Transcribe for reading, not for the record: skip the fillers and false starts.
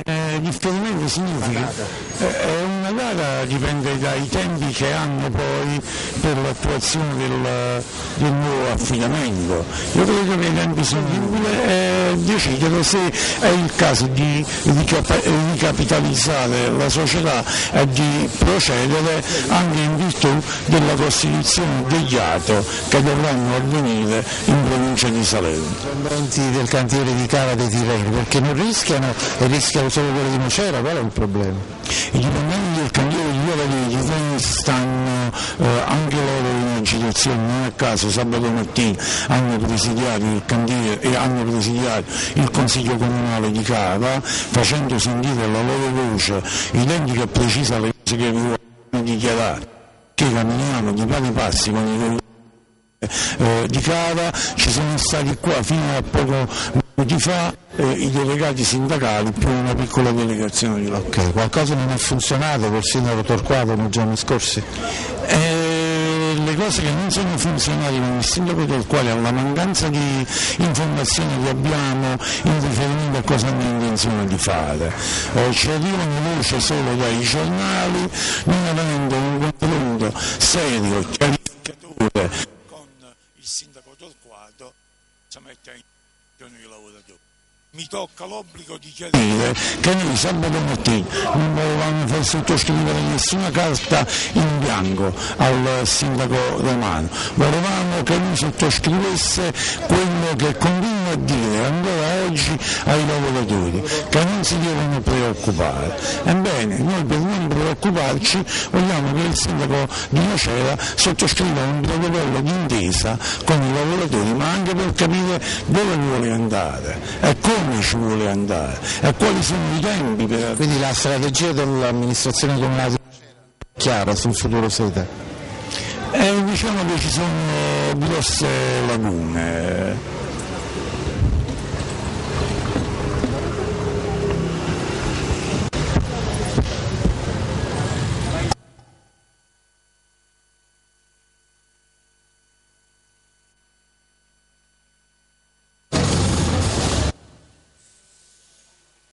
Differimento significa una gara dipende dai tempi che hanno poi per l'attuazione del nuovo affidamento. Io credo che i tempi sono decidere se è il caso di ricapitalizzare la società e di procedere anche in virtù della costituzione degli ATO che dovranno avvenire in provincia di Salerno. Del cantiere di Cava dei Tirreni, perché non rischiano e rischiano solo quelli di Nocera, qual è il problema? I dipendenti del cantiere di Cava dei Tirreni stanno anche loro in una situazione, non a caso sabato mattina hanno presidiato il cantiere e hanno presidiato il Consiglio Comunale di Cava, facendo sentire la loro voce identica e precisa alle cose che vi vogliono dichiarare, che camminiamo di pari passi con i di Cava. Ci sono stati qua fino a poco minuti fa i delegati sindacali più una piccola delegazione di lavoro. Ok, qualcosa non ha funzionato col sindaco Torquato nei giorni scorsi? Le cose che non sono funzionali con il sindaco Torquato è la mancanza di informazioni che abbiamo in riferimento a cosa hanno intenzione di fare. Ci arrivano voci solo dai giornali, non avendo un confronto serio, chiarificatore il sindaco Torquato si mette in i lavoratori. Mi tocca l'obbligo di chiarire che noi sabato mattina non volevamo far sottoscrivere nessuna carta in bianco al sindaco Romano, volevamo che lui sottoscrivesse quello che continua a dire ancora oggi ai lavoratori, che non si devono preoccupare. Ebbene, noi per non preoccuparci vogliamo che il sindaco di Nocera sottoscriva un protocollo d'intesa con i lavoratori, ma anche per capire dove vuole andare e come ci vuole andare e quali sono i tempi per... Quindi la strategia dell'amministrazione comunale è chiara sul futuro sede? Diciamo che ci sono grosse lacune.